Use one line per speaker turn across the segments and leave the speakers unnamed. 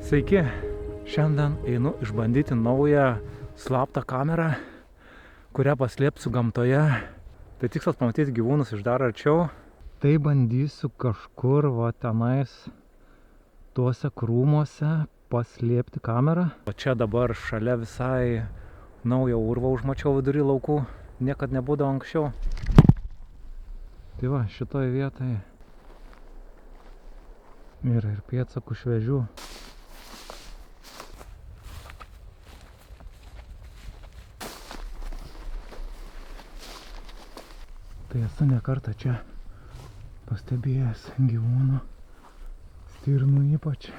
Sveiki, šiandien einu išbandyti naują slaptą kamerą, kurią paslėpsiu gamtoje. Tai tikslas pamatyti gyvūnus iš dar arčiau. Tai bandysiu kažkur va tenais tuose krūmuose paslėpti kamerą. O čia dabar šalia visai naują urvą užmačiau vidury laukų. Niekad nebūdavo anksčiau. Tai va, šitoj vietai yra ir pėdsakų šviežių. Tai esu ne kartą čia pastebėjęs gyvūnų, stirnų ypač.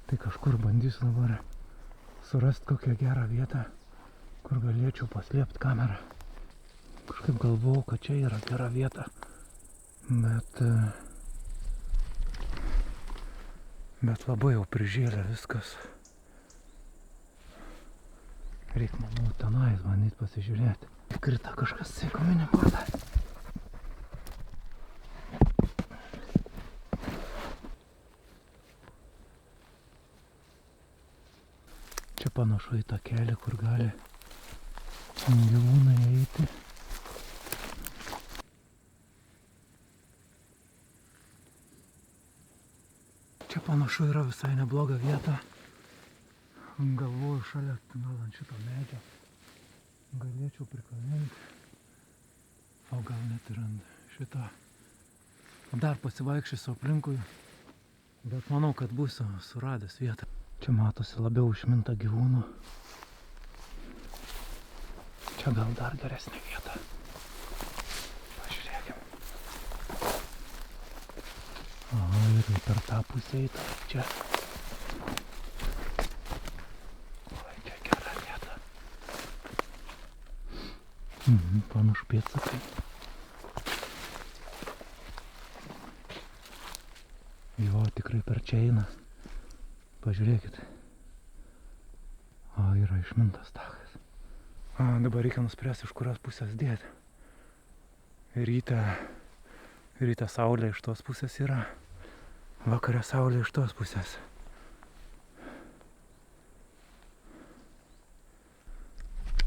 Tai kažkur bandysiu dabar surasti kokią gerą vietą, kur galėčiau paslėpti kamerą. Kažkaip galvojau, kad čia yra gera vieta, bet labai jau prižėlė viskas. Reikia, manau, tenais bandyti pasižiūrėti. Krita kažkas į kominę portą. Čia panašu į tą kelią, kur gali gyvūnai eiti. Čia panašu yra visai nebloga vieta. Galvoju šalia, gal ant šito medžio galėčiau prikabinti, o gal net ir ant šito. Dar pasivaikščiosiu aplinkui, bet manau, kad būsiu suradęs vietą. Čia matosi labiau išminta gyvūnų. Čia gal dar geresnė vieta. Pažiūrėkim. O, ir per tą pusę eita čia. Panašu pėdsakai. Jo, tikrai per čia eina. Pažiūrėkit. O, yra išmintas takas. Dabar reikia nuspręsti, iš kurios pusės dėti. Ryte saulė iš tos pusės yra. Vakare saulė iš tos pusės.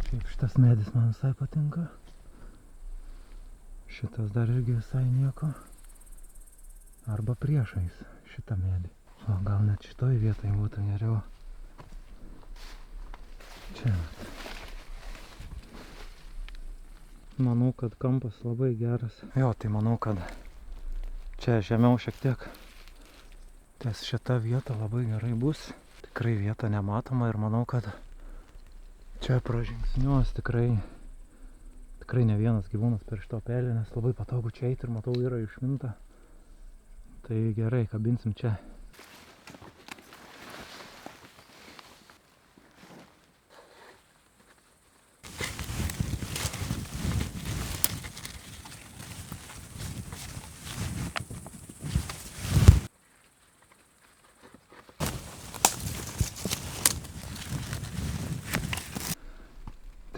Šitas medis man visai patinka. Šitas dar irgi visai nieko. Arba priešais šitą medį. O gal net šitoj vietoj būtų geriau. Čia. Manau, kad kampas labai geras. Jo, tai manau, kad čia žemiau šiek tiek. Ties šita vieta labai gerai bus. Tikrai vieta nematoma ir manau, kad čia pražingsniuos tikrai ne vienas gyvūnas per šito pelį, nes labai patogu čia eiti ir matau yra išminta. Tai gerai, kabinsim čia.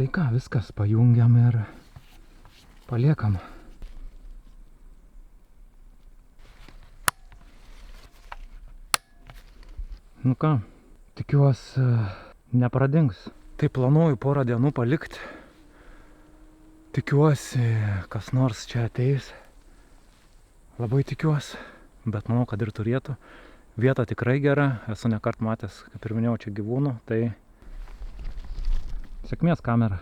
Tai ką, viskas pajungiam ir paliekam. Nu ką, tikiuosi nepradings. Tai planuoju porą dienų palikti. Tikiuosi, kas nors čia ateis. Labai tikiuosi, bet manau, kad ir turėtų. Vieta tikrai gera, esu nekart matęs, kaip ir minėjau, čia gyvūnų, tai sėkmės kamera.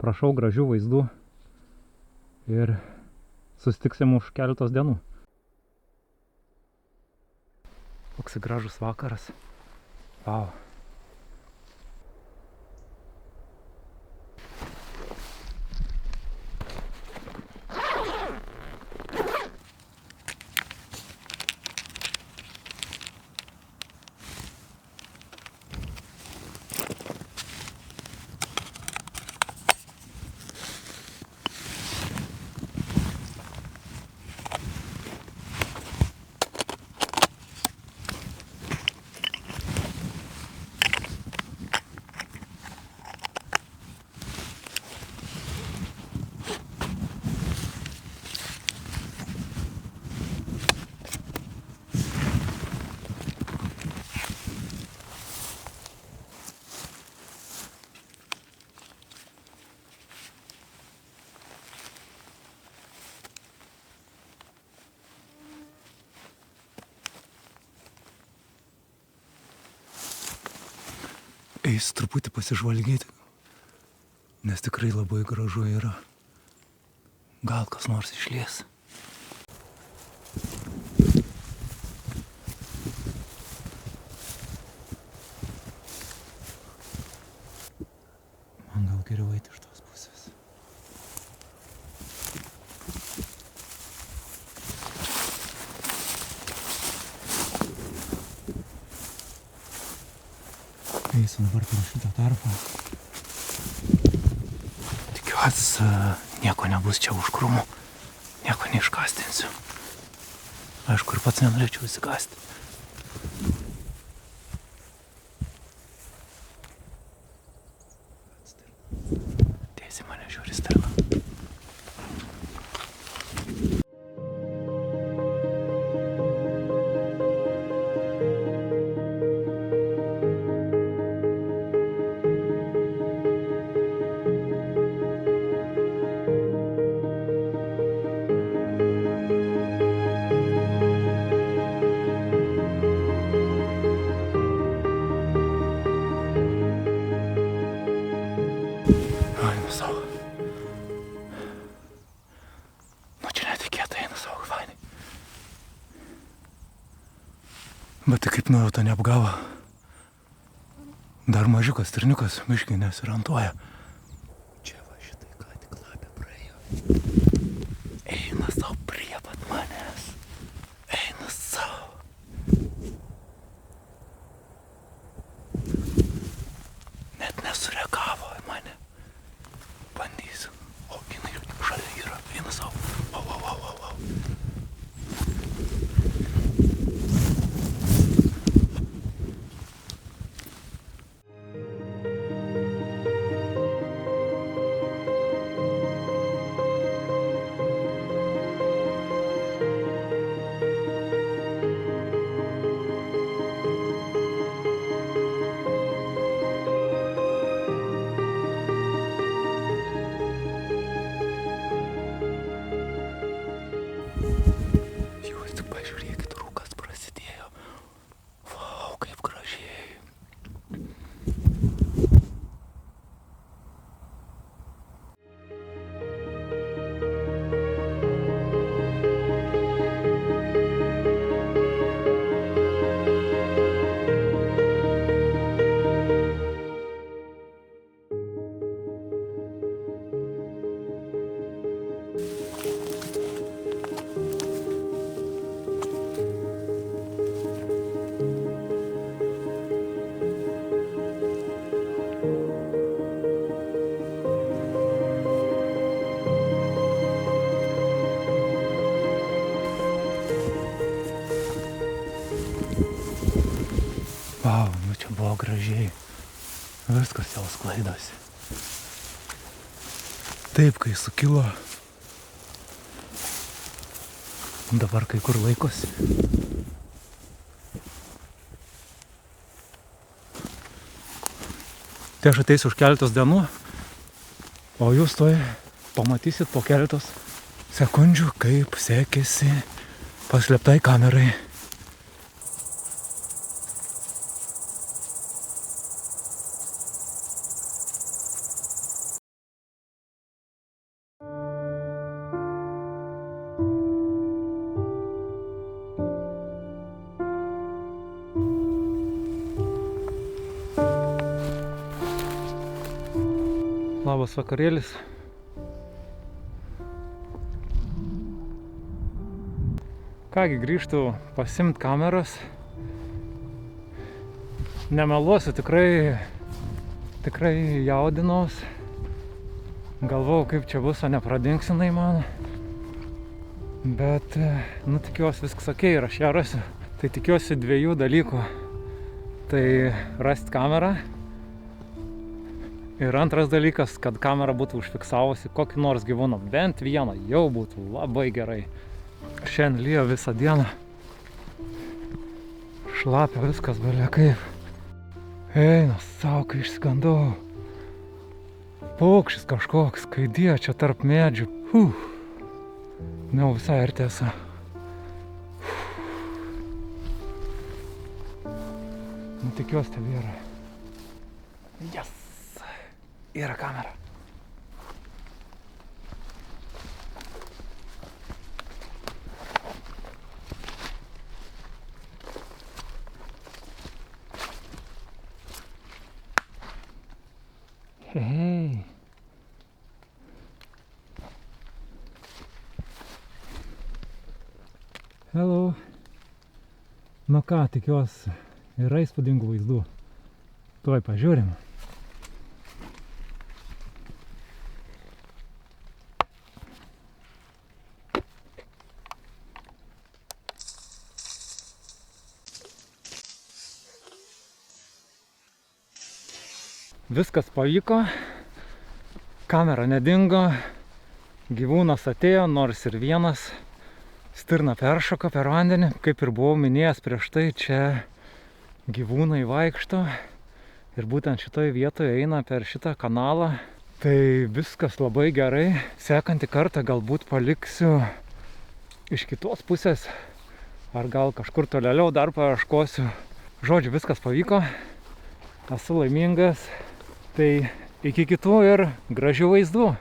Prašau gražių vaizdų ir susitiksim už keletos dienų. Koks gražus vakaras. Vau. eisiu truputį pasižvalgyti, nes tikrai labai gražu yra. Gal kas nors išlies. Man gal geriau eiti iš tos pusės. Eisiu dabar per šitą tarpą. Tikiuosi, nieko nebus čia už krūmų. Nieko neiškastinsiu. Aišku, ir pats nenorėčiau įsikasti. Tiesiai mane žiūri stirna. Bet tai kaip nuojauta neapgavo. Dar mažiukas stirniukas biškį nesirantuoja. Čia va šitai ką tik lapė praėjo. Eina savo prie pat manęs. Eina savo. Net nesureagavo į mane. Bandysiu. O jinai šalia yra. Eina savo. Vau, nu čia buvo gražiai. Viskas jau sklaidosi. Taip, kai sukilo. Dabar kai kur laikosi. Tai aš ateisiu už keletos dienų, o jūs toj pamatysit po keletos sekundžių, kaip sekėsi paslėptai kamerai. Labas vakarėlis. Kągi, grįžtu pasiimt kameras. Nemeluosiu, tikrai jaudinos. Galvojau, kaip čia bus, o nepradings jinai man. Bet, tikiuosi viskas okei ir aš ją rasiu. Tai tikiuosi 2 dalykų. Tai rasti kamerą. Ir antras dalykas, kad kamera būtų užfiksavusi kokį nors gyvūną, bent vieną, jau būtų labai gerai. Šiandien lyja visą dieną. Šlapia viskas, belia kaip. Eina savo, kai išsigandau. Paukštis kažkoks, kaidė čia tarp medžių. Ne visai ir tiesa. Tikiuosi tebėra. Yes. Yra kamera. Hei. Hello. Nu ką, tikiuosi, yra įspūdingų vaizdų. Tuoj pažiūrim. Viskas pavyko, kamera nedingo, gyvūnas atėjo, nors ir vienas, stirna peršoka per vandenį. Kaip ir buvau minėjęs prieš tai, čia gyvūnai vaikšto ir būtent šitoje vietoje eina per šitą kanalą. Tai viskas labai gerai. Sekantį kartą galbūt paliksiu iš kitos pusės, ar gal kažkur tolėliau dar paieškosiu. Žodžiu, viskas pavyko, esu laimingas. Tai iki kitų ir gražių vaizdų.